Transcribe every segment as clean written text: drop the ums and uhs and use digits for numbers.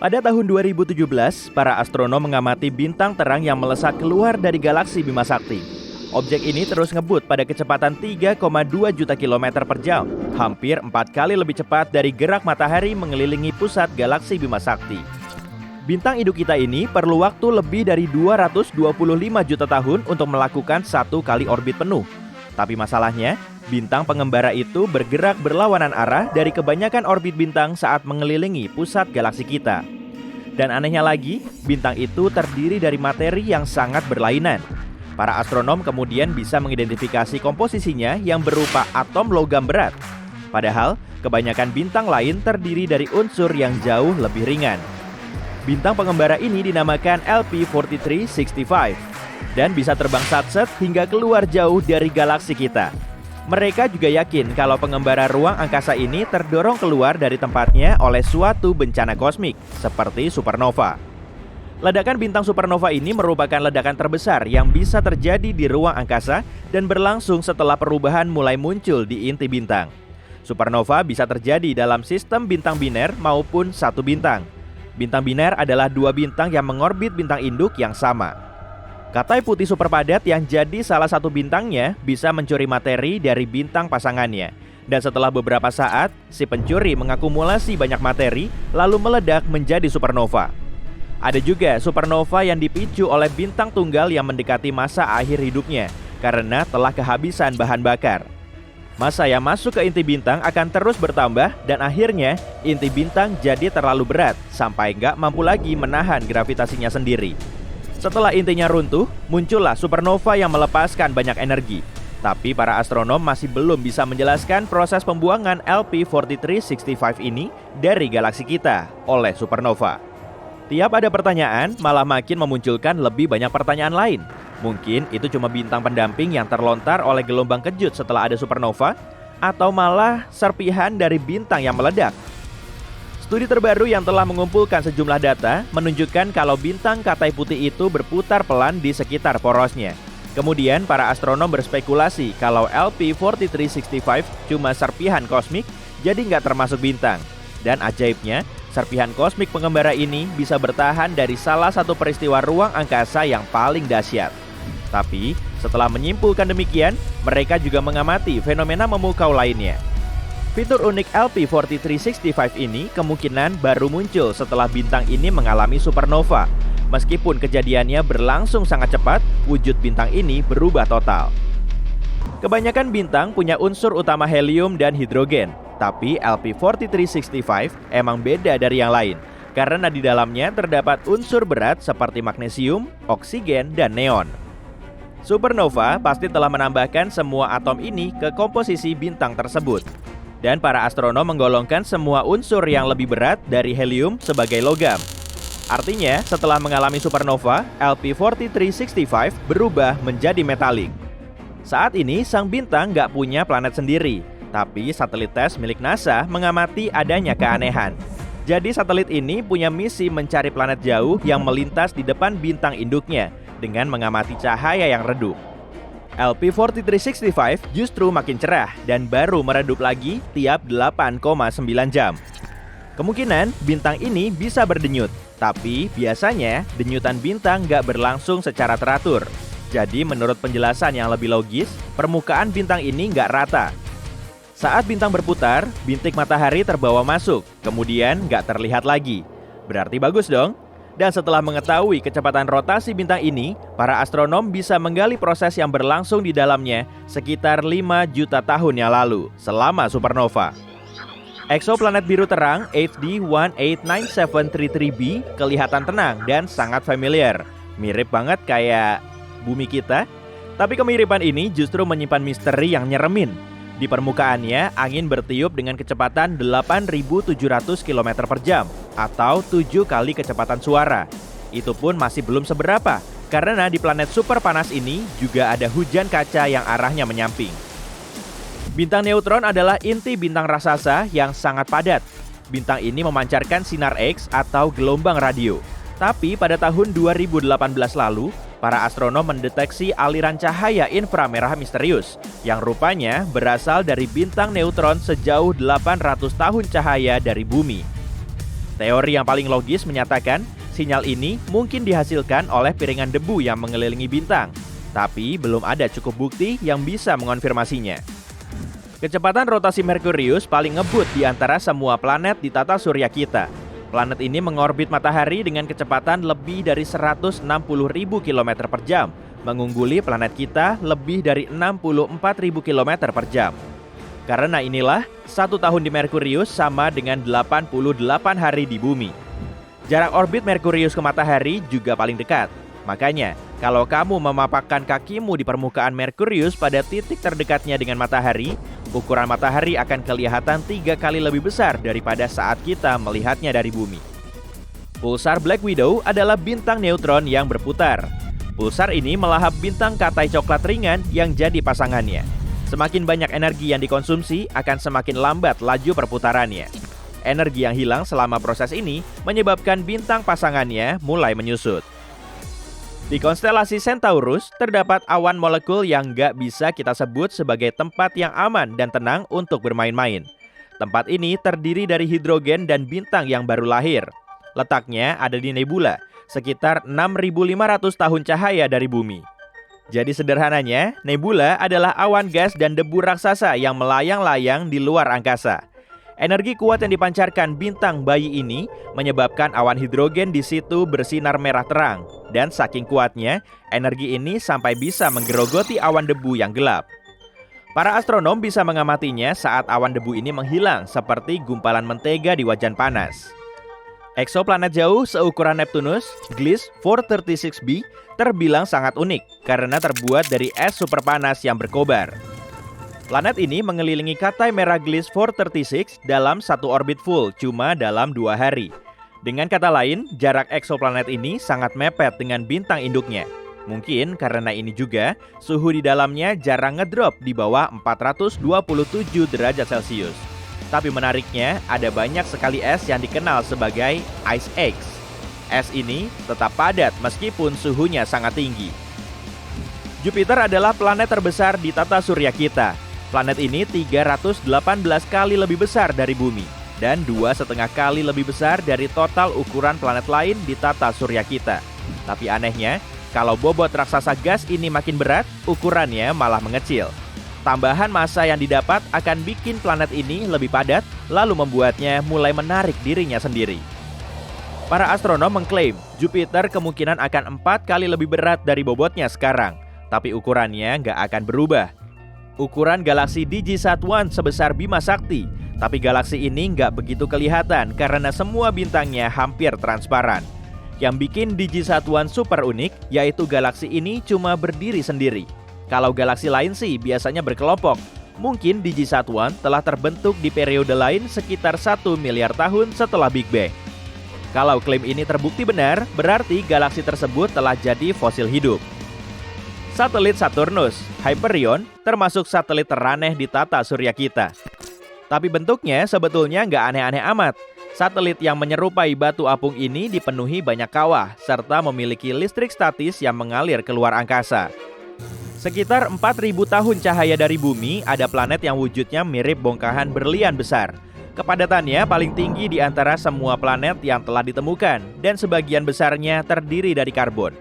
Pada tahun 2017, para astronom mengamati bintang terang yang melesat keluar dari galaksi Bima Sakti. Objek ini terus ngebut pada kecepatan 3,2 juta kilometer per jam, hampir 4 kali lebih cepat dari gerak matahari mengelilingi pusat galaksi Bima Sakti. Bintang induk kita ini perlu waktu lebih dari 225 juta tahun untuk melakukan satu kali orbit penuh. Tapi masalahnya, bintang pengembara itu bergerak berlawanan arah dari kebanyakan orbit bintang saat mengelilingi pusat galaksi kita. Dan anehnya lagi, bintang itu terdiri dari materi yang sangat berlainan. Para astronom kemudian bisa mengidentifikasi komposisinya yang berupa atom logam berat. Padahal, kebanyakan bintang lain terdiri dari unsur yang jauh lebih ringan. Bintang pengembara ini dinamakan LP4365 dan bisa terbang satset hingga keluar jauh dari galaksi kita. Mereka juga yakin kalau pengembara ruang angkasa ini terdorong keluar dari tempatnya oleh suatu bencana kosmik, seperti supernova. Ledakan bintang supernova ini merupakan ledakan terbesar yang bisa terjadi di ruang angkasa dan berlangsung setelah perubahan mulai muncul di inti bintang. Supernova bisa terjadi dalam sistem bintang biner maupun satu bintang. Bintang biner adalah dua bintang yang mengorbit bintang induk yang sama. Katai putih superpadat yang jadi salah satu bintangnya bisa mencuri materi dari bintang pasangannya. Dan setelah beberapa saat, si pencuri mengakumulasi banyak materi lalu meledak menjadi supernova. Ada juga supernova yang dipicu oleh bintang tunggal yang mendekati masa akhir hidupnya karena telah kehabisan bahan bakar. Massa yang masuk ke inti bintang akan terus bertambah dan akhirnya inti bintang jadi terlalu berat sampai nggak mampu lagi menahan gravitasinya sendiri. Setelah intinya runtuh, muncullah supernova yang melepaskan banyak energi. Tapi para astronom masih belum bisa menjelaskan proses pembuangan LP4365 ini dari galaksi kita oleh supernova. Tiap ada pertanyaan, malah makin memunculkan lebih banyak pertanyaan lain. Mungkin itu cuma bintang pendamping yang terlontar oleh gelombang kejut setelah ada supernova, atau malah serpihan dari bintang yang meledak. Studi terbaru yang telah mengumpulkan sejumlah data menunjukkan kalau bintang katai putih itu berputar pelan di sekitar porosnya. Kemudian para astronom berspekulasi kalau LP4365 cuma serpihan kosmik, jadi nggak termasuk bintang. Dan ajaibnya, serpihan kosmik pengembara ini bisa bertahan dari salah satu peristiwa ruang angkasa yang paling dahsyat. Tapi, setelah menyimpulkan demikian, mereka juga mengamati fenomena memukau lainnya. Fitur unik LP4365 ini kemungkinan baru muncul setelah bintang ini mengalami supernova. Meskipun kejadiannya berlangsung sangat cepat, wujud bintang ini berubah total. Kebanyakan bintang punya unsur utama helium dan hidrogen, tapi LP4365 emang beda dari yang lain, karena di dalamnya terdapat unsur berat seperti magnesium, oksigen, dan neon. Supernova pasti telah menambahkan semua atom ini ke komposisi bintang tersebut. Dan para astronom menggolongkan semua unsur yang lebih berat dari helium sebagai logam. Artinya, setelah mengalami supernova, LP4365 berubah menjadi metalik. Saat ini, sang bintang nggak punya planet sendiri, tapi satelit tes milik NASA mengamati adanya keanehan. Jadi satelit ini punya misi mencari planet jauh yang melintas di depan bintang induknya dengan mengamati cahaya yang redup. LP4365 justru makin cerah dan baru meredup lagi tiap 8,9 jam. Kemungkinan bintang ini bisa berdenyut, tapi biasanya denyutan bintang nggak berlangsung secara teratur. Jadi menurut penjelasan yang lebih logis, permukaan bintang ini nggak rata. Saat bintang berputar, bintik matahari terbawa masuk, kemudian nggak terlihat lagi. Berarti bagus dong? Dan setelah mengetahui kecepatan rotasi bintang ini, para astronom bisa menggali proses yang berlangsung di dalamnya sekitar 5 juta tahun yang lalu, selama supernova. Eksoplanet biru terang HD 189733b kelihatan tenang dan sangat familiar. Mirip banget kayak bumi kita. Tapi kemiripan ini justru menyimpan misteri yang nyeremin. Di permukaannya, angin bertiup dengan kecepatan 8.700 km per jam atau 7 kali kecepatan suara. Itu pun masih belum seberapa, karena di planet super panas ini juga ada hujan kaca yang arahnya menyamping. Bintang neutron adalah inti bintang raksasa yang sangat padat. Bintang ini memancarkan sinar X atau gelombang radio. Tapi pada tahun 2018 lalu, para astronom mendeteksi aliran cahaya inframerah misterius yang rupanya berasal dari bintang neutron sejauh 800 tahun cahaya dari bumi. Teori yang paling logis menyatakan sinyal ini mungkin dihasilkan oleh piringan debu yang mengelilingi bintang, tapi belum ada cukup bukti yang bisa mengonfirmasinya. Kecepatan rotasi Merkurius paling ngebut di antara semua planet di tata surya kita. Planet ini mengorbit matahari dengan kecepatan lebih dari 160.000 km per jam, mengungguli planet kita lebih dari 64.000 km per jam. Karena inilah, 1 tahun di Merkurius sama dengan 88 hari di bumi. Jarak orbit Merkurius ke matahari juga paling dekat. Makanya, kalau kamu memapakkan kakimu di permukaan Merkurius pada titik terdekatnya dengan matahari, ukuran matahari akan kelihatan 3 kali lebih besar daripada saat kita melihatnya dari bumi. Pulsar Black Widow adalah bintang neutron yang berputar. Pulsar ini melahap bintang katai coklat ringan yang jadi pasangannya. Semakin banyak energi yang dikonsumsi, akan semakin lambat laju perputarannya. Energi yang hilang selama proses ini menyebabkan bintang pasangannya mulai menyusut. Di konstelasi Centaurus, terdapat awan molekul yang nggak bisa kita sebut sebagai tempat yang aman dan tenang untuk bermain-main. Tempat ini terdiri dari hidrogen dan bintang yang baru lahir. Letaknya ada di nebula, sekitar 6.500 tahun cahaya dari bumi. Jadi sederhananya, nebula adalah awan gas dan debu raksasa yang melayang-layang di luar angkasa. Energi kuat yang dipancarkan bintang bayi ini menyebabkan awan hidrogen di situ bersinar merah terang. Dan saking kuatnya, energi ini sampai bisa menggerogoti awan debu yang gelap. Para astronom bisa mengamatinya saat awan debu ini menghilang seperti gumpalan mentega di wajan panas. Eksoplanet jauh seukuran Neptunus, Gliese 436b, terbilang sangat unik karena terbuat dari es superpanas yang berkobar. Planet ini mengelilingi katai merah Gliese 436 dalam satu orbit full cuma dalam 2 hari. Dengan kata lain, jarak eksoplanet ini sangat mepet dengan bintang induknya. Mungkin karena ini juga, suhu di dalamnya jarang ngedrop di bawah 427 derajat Celcius. Tapi menariknya, ada banyak sekali es yang dikenal sebagai ice eggs. Es ini tetap padat meskipun suhunya sangat tinggi. Jupiter adalah planet terbesar di tata surya kita. Planet ini 318 kali lebih besar dari bumi dan 2,5 kali lebih besar dari total ukuran planet lain di tata surya kita. Tapi anehnya, kalau bobot raksasa gas ini makin berat, ukurannya malah mengecil. Tambahan massa yang didapat akan bikin planet ini lebih padat, lalu membuatnya mulai menarik dirinya sendiri. Para astronom mengklaim Jupiter kemungkinan akan 4 kali lebih berat dari bobotnya sekarang, tapi ukurannya nggak akan berubah. Ukuran galaksi DigiSat-1 sebesar Bima Sakti, tapi galaksi ini nggak begitu kelihatan karena semua bintangnya hampir transparan. Yang bikin DigiSat-1 super unik, yaitu galaksi ini cuma berdiri sendiri. Kalau galaksi lain sih biasanya berkelompok. Mungkin DigiSat-1 telah terbentuk di periode lain sekitar 1 miliar tahun setelah Big Bang. Kalau klaim ini terbukti benar, berarti galaksi tersebut telah jadi fosil hidup. Satelit Saturnus, Hyperion, termasuk satelit teraneh di tata surya kita. Tapi bentuknya sebetulnya nggak aneh-aneh amat. Satelit yang menyerupai batu apung ini dipenuhi banyak kawah, serta memiliki listrik statis yang mengalir keluar angkasa. Sekitar 4.000 tahun cahaya dari bumi, ada planet yang wujudnya mirip bongkahan berlian besar. Kepadatannya paling tinggi di antara semua planet yang telah ditemukan, dan sebagian besarnya terdiri dari karbon.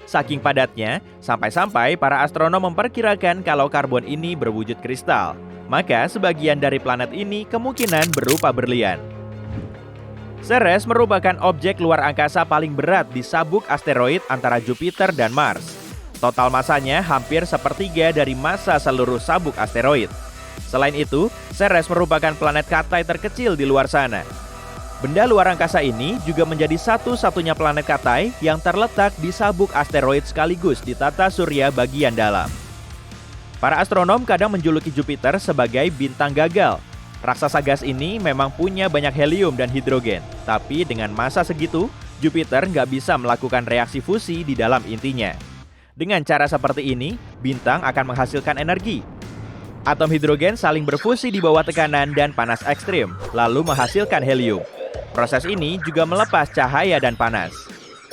Saking padatnya, sampai-sampai para astronom memperkirakan kalau karbon ini berwujud kristal. Maka sebagian dari planet ini kemungkinan berupa berlian. Ceres merupakan objek luar angkasa paling berat di sabuk asteroid antara Jupiter dan Mars. Total masanya hampir sepertiga dari massa seluruh sabuk asteroid. Selain itu, Ceres merupakan planet katai terkecil di luar sana. Benda luar angkasa ini juga menjadi satu-satunya planet katai yang terletak di sabuk asteroid sekaligus di tata surya bagian dalam. Para astronom kadang menjuluki Jupiter sebagai bintang gagal. Raksasa gas ini memang punya banyak helium dan hidrogen, tapi dengan massa segitu, Jupiter nggak bisa melakukan reaksi fusi di dalam intinya. Dengan cara seperti ini, bintang akan menghasilkan energi. Atom hidrogen saling berfusi di bawah tekanan dan panas ekstrim, lalu menghasilkan helium. Proses ini juga melepas cahaya dan panas.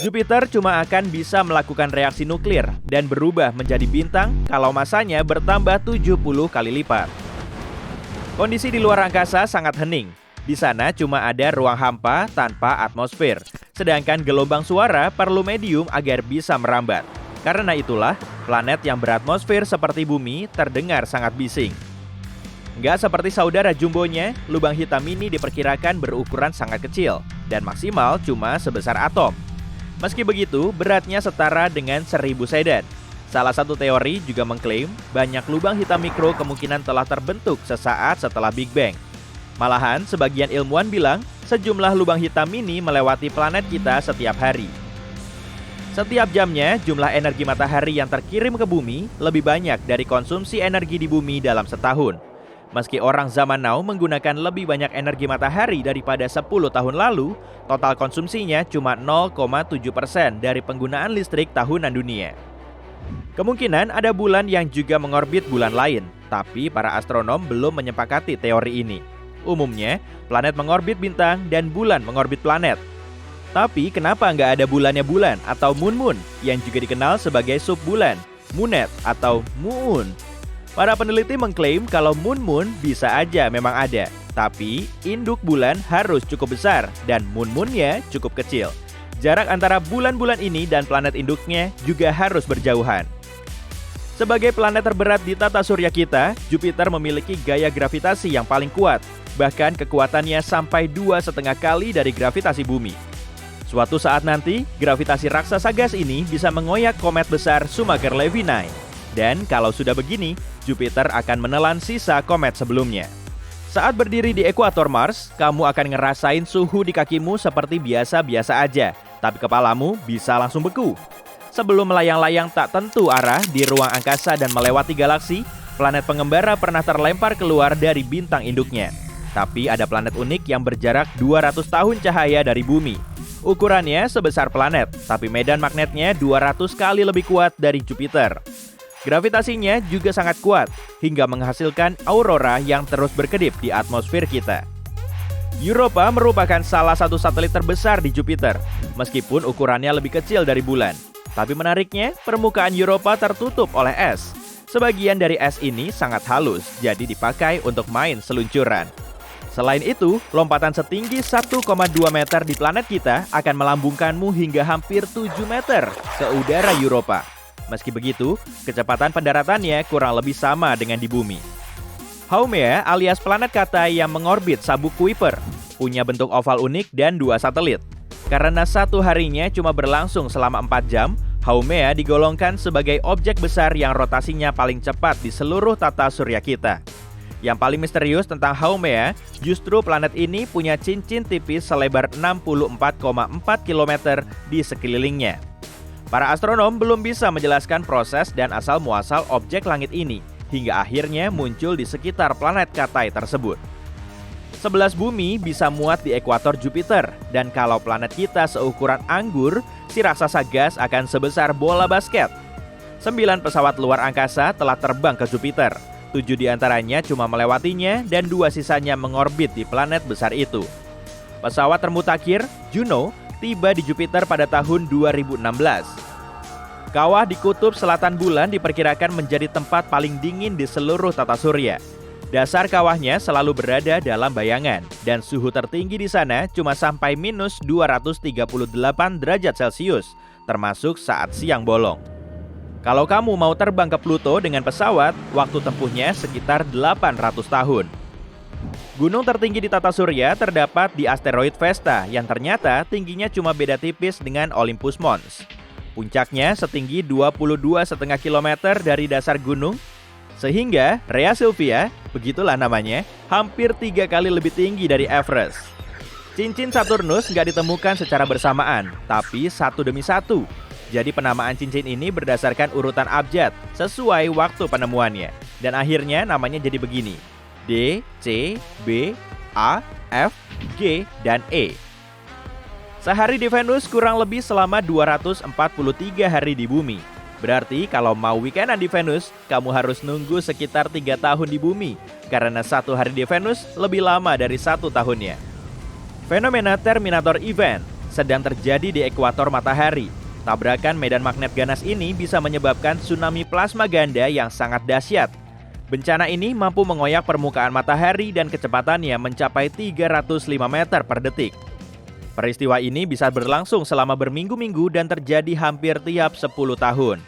Jupiter cuma akan bisa melakukan reaksi nuklir dan berubah menjadi bintang kalau massanya bertambah 70 kali lipat. Kondisi di luar angkasa sangat hening. Di sana cuma ada ruang hampa tanpa atmosfer, sedangkan gelombang suara perlu medium agar bisa merambat. Karena itulah, planet yang beratmosfer seperti bumi terdengar sangat bising. Nggak seperti saudara jumbonya, lubang hitam ini diperkirakan berukuran sangat kecil dan maksimal cuma sebesar atom. Meski begitu, beratnya setara dengan 1000 sedan. Salah satu teori juga mengklaim banyak lubang hitam mikro kemungkinan telah terbentuk sesaat setelah Big Bang. Malahan, sebagian ilmuwan bilang sejumlah lubang hitam mini melewati planet kita setiap hari. Setiap jamnya, jumlah energi matahari yang terkirim ke bumi lebih banyak dari konsumsi energi di bumi dalam setahun. Meski orang zaman now menggunakan lebih banyak energi matahari daripada 10 tahun lalu, total konsumsinya cuma 0,7% dari penggunaan listrik tahunan dunia. Kemungkinan ada bulan yang juga mengorbit bulan lain, tapi para astronom belum menyepakati teori ini. Umumnya, planet mengorbit bintang dan bulan mengorbit planet. Tapi kenapa nggak ada bulannya bulan atau moon yang juga dikenal sebagai subbulan, moonet atau moon? Para peneliti mengklaim kalau moon bisa aja memang ada, tapi induk bulan harus cukup besar dan moonnya cukup kecil. Jarak antara bulan-bulan ini dan planet induknya juga harus berjauhan. Sebagai planet terberat di tata surya kita, Jupiter memiliki gaya gravitasi yang paling kuat. Bahkan kekuatannya sampai 2,5 kali dari gravitasi bumi. Suatu saat nanti, gravitasi raksasa gas ini bisa mengoyak komet besar Shoemaker-Levy 9. Dan kalau sudah begini, Jupiter akan menelan sisa komet sebelumnya. Saat berdiri di ekuator Mars, kamu akan ngerasain suhu di kakimu seperti biasa-biasa aja, tapi kepalamu bisa langsung beku. Sebelum melayang-layang tak tentu arah di ruang angkasa dan melewati galaksi, planet pengembara pernah terlempar keluar dari bintang induknya. Tapi ada planet unik yang berjarak 200 tahun cahaya dari bumi. Ukurannya sebesar planet, tapi medan magnetnya 200 kali lebih kuat dari Jupiter. Gravitasinya juga sangat kuat, hingga menghasilkan aurora yang terus berkedip di atmosfer kita. Europa merupakan salah satu satelit terbesar di Jupiter, meskipun ukurannya lebih kecil dari bulan. Tapi menariknya, permukaan Europa tertutup oleh es. Sebagian dari es ini sangat halus, jadi dipakai untuk main seluncuran. Selain itu, lompatan setinggi 1,2 meter di planet kita akan melambungkanmu hingga hampir 7 meter ke udara Europa. Meski begitu, kecepatan pendaratannya kurang lebih sama dengan di bumi. Haumea alias planet Katai yang mengorbit sabuk Kuiper punya bentuk oval unik dan 2 satelit. Karena satu harinya cuma berlangsung selama 4 jam, Haumea digolongkan sebagai objek besar yang rotasinya paling cepat di seluruh tata surya kita. Yang paling misterius tentang Haumea, justru planet ini punya cincin tipis selebar 64,4 km di sekelilingnya. Para astronom belum bisa menjelaskan proses dan asal-muasal objek langit ini, hingga akhirnya muncul di sekitar planet Katai tersebut. 11 bumi bisa muat di ekuator Jupiter, dan kalau planet kita seukuran anggur, si raksasa gas akan sebesar bola basket. 9 pesawat luar angkasa telah terbang ke Jupiter. 7 diantaranya cuma melewatinya dan 2 sisanya mengorbit di planet besar itu. Pesawat termutakhir, Juno, tiba di Jupiter pada tahun 2016. Kawah di kutub selatan bulan diperkirakan menjadi tempat paling dingin di seluruh tata surya. Dasar kawahnya selalu berada dalam bayangan, dan suhu tertinggi di sana cuma sampai minus 238 derajat Celcius, termasuk saat siang bolong. Kalau kamu mau terbang ke Pluto dengan pesawat, waktu tempuhnya sekitar 800 tahun. Gunung tertinggi di tata surya terdapat di asteroid Vesta yang ternyata tingginya cuma beda tipis dengan Olympus Mons. Puncaknya setinggi 22,5 km dari dasar gunung, sehingga Rhea Silvia, begitulah namanya, hampir 3 kali lebih tinggi dari Everest. Cincin Saturnus nggak ditemukan secara bersamaan, tapi satu demi satu. Jadi penamaan cincin ini berdasarkan urutan abjad sesuai waktu penemuannya. Dan akhirnya namanya jadi begini: D, C, B, A, F, G, dan E. Sehari di Venus kurang lebih selama 243 hari di bumi. Berarti kalau mau weekendan di Venus, kamu harus nunggu sekitar 3 tahun di bumi. Karena 1 hari di Venus lebih lama dari 1 tahunnya. Fenomena Terminator Event sedang terjadi di ekuator matahari. Tabrakan medan magnet ganas ini bisa menyebabkan tsunami plasma ganda yang sangat dahsyat. Bencana ini mampu mengoyak permukaan matahari dan kecepatannya mencapai 305 meter per detik. Peristiwa ini bisa berlangsung selama berminggu-minggu dan terjadi hampir tiap 10 tahun.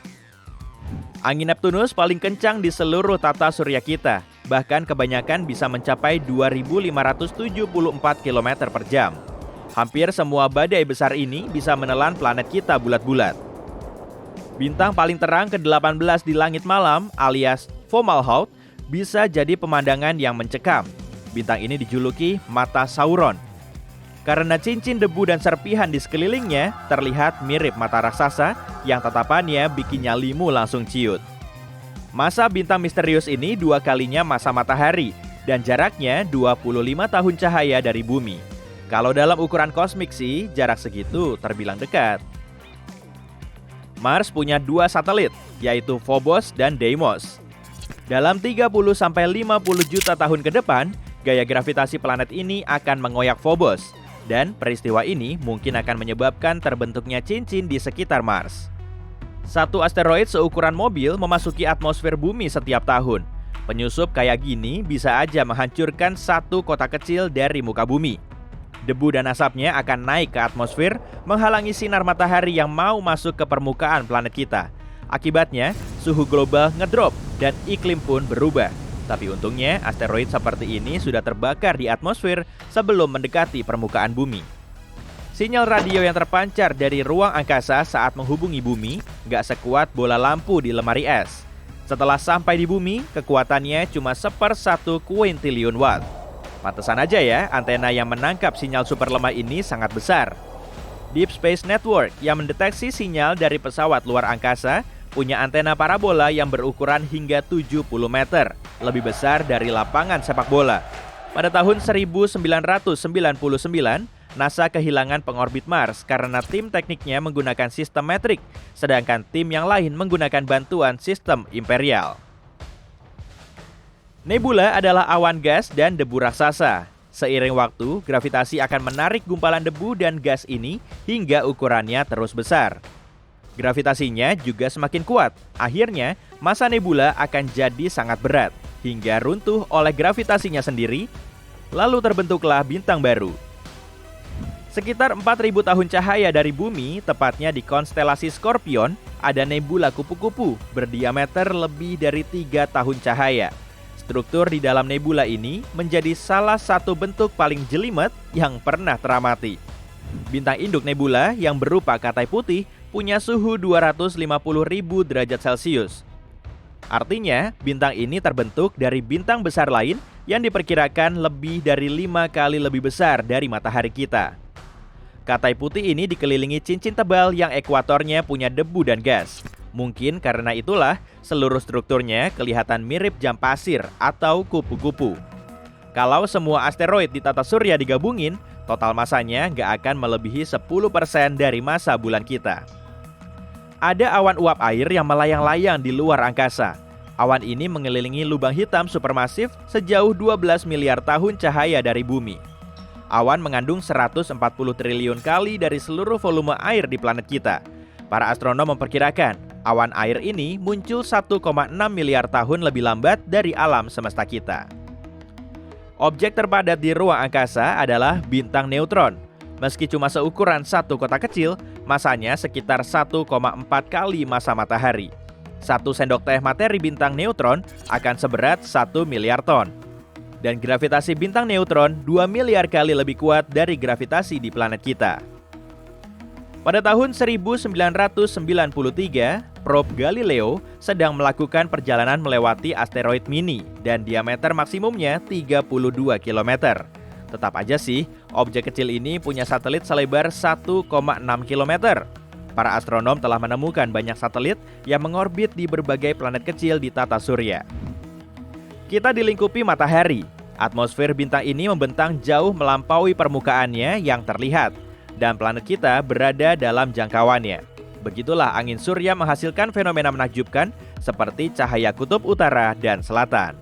Angin Neptunus paling kencang di seluruh tata surya kita, bahkan kebanyakan bisa mencapai 2.574 km per jam. Hampir semua badai besar ini bisa menelan planet kita bulat-bulat. Bintang paling terang ke-18 di langit malam alias Fomalhaut bisa jadi pemandangan yang mencekam. Bintang ini dijuluki mata Sauron. Karena cincin debu dan serpihan di sekelilingnya terlihat mirip mata raksasa yang tatapannya bikin nyalimu langsung ciut. Masa bintang misterius ini 2 kalinya masa matahari dan jaraknya 25 tahun cahaya dari bumi. Kalau dalam ukuran kosmik sih, jarak segitu terbilang dekat. Mars punya 2 satelit, yaitu Phobos dan Deimos. Dalam 30-50 juta tahun ke depan, gaya gravitasi planet ini akan mengoyak Phobos. Dan peristiwa ini mungkin akan menyebabkan terbentuknya cincin di sekitar Mars. Satu asteroid seukuran mobil memasuki atmosfer bumi setiap tahun. Penyusup kayak gini bisa aja menghancurkan satu kota kecil dari muka bumi. Debu dan asapnya akan naik ke atmosfer, menghalangi sinar matahari yang mau masuk ke permukaan planet kita. Akibatnya, suhu global ngedrop dan iklim pun berubah. Tapi untungnya, asteroid seperti ini sudah terbakar di atmosfer sebelum mendekati permukaan bumi. Sinyal radio yang terpancar dari ruang angkasa saat menghubungi bumi nggak sekuat bola lampu di lemari es. Setelah sampai di bumi, kekuatannya cuma 1/1 kuintillion watt. Pantesan aja ya, antena yang menangkap sinyal super lemah ini sangat besar. Deep Space Network yang mendeteksi sinyal dari pesawat luar angkasa punya antena parabola yang berukuran hingga 70 meter, lebih besar dari lapangan sepak bola. Pada tahun 1999, NASA kehilangan pengorbit Mars karena tim tekniknya menggunakan sistem metrik, sedangkan tim yang lain menggunakan bantuan sistem imperial. Nebula adalah awan gas dan debu raksasa. Seiring waktu, gravitasi akan menarik gumpalan debu dan gas ini hingga ukurannya terus besar. Gravitasinya juga semakin kuat. Akhirnya, massa nebula akan jadi sangat berat, hingga runtuh oleh gravitasinya sendiri, lalu terbentuklah bintang baru. Sekitar 4.000 tahun cahaya dari bumi, tepatnya di konstelasi Scorpion, ada nebula kupu-kupu berdiameter lebih dari 3 tahun cahaya. Struktur di dalam nebula ini menjadi salah satu bentuk paling jelimet yang pernah teramati. Bintang induk nebula yang berupa katai putih punya suhu 250.000 derajat Celcius. Artinya, bintang ini terbentuk dari bintang besar lain yang diperkirakan lebih dari 5 kali lebih besar dari matahari kita. Katai putih ini dikelilingi cincin tebal yang ekuatornya punya debu dan gas. Mungkin karena itulah seluruh strukturnya kelihatan mirip jam pasir atau kupu-kupu. Kalau semua asteroid di tata surya digabungin, total masanya nggak akan melebihi 10% dari massa bulan kita. Ada awan uap air yang melayang-layang di luar angkasa. Awan ini mengelilingi lubang hitam supermasif sejauh 12 miliar tahun cahaya dari bumi. Awan mengandung 140 triliun kali dari seluruh volume air di planet kita. Para astronom memperkirakan awan air ini muncul 1,6 miliar tahun lebih lambat dari alam semesta kita. Objek terpadat di ruang angkasa adalah bintang neutron. Meski cuma seukuran satu kota kecil, masanya sekitar 1,4 kali massa matahari. 1 sendok teh materi bintang neutron akan seberat 1 miliar ton. Dan gravitasi bintang neutron 2 miliar kali lebih kuat dari gravitasi di planet kita. Pada tahun 1993, probe Galileo sedang melakukan perjalanan melewati asteroid Mini dan diameter maksimumnya 32 km. Tetap aja sih, objek kecil ini punya satelit selebar 1,6 km. Para astronom telah menemukan banyak satelit yang mengorbit di berbagai planet kecil di tata surya. Kita dilingkupi matahari. Atmosfer bintang ini membentang jauh melampaui permukaannya yang terlihat, dan planet kita berada dalam jangkauannya. Begitulah angin surya menghasilkan fenomena menakjubkan seperti cahaya kutub utara dan selatan.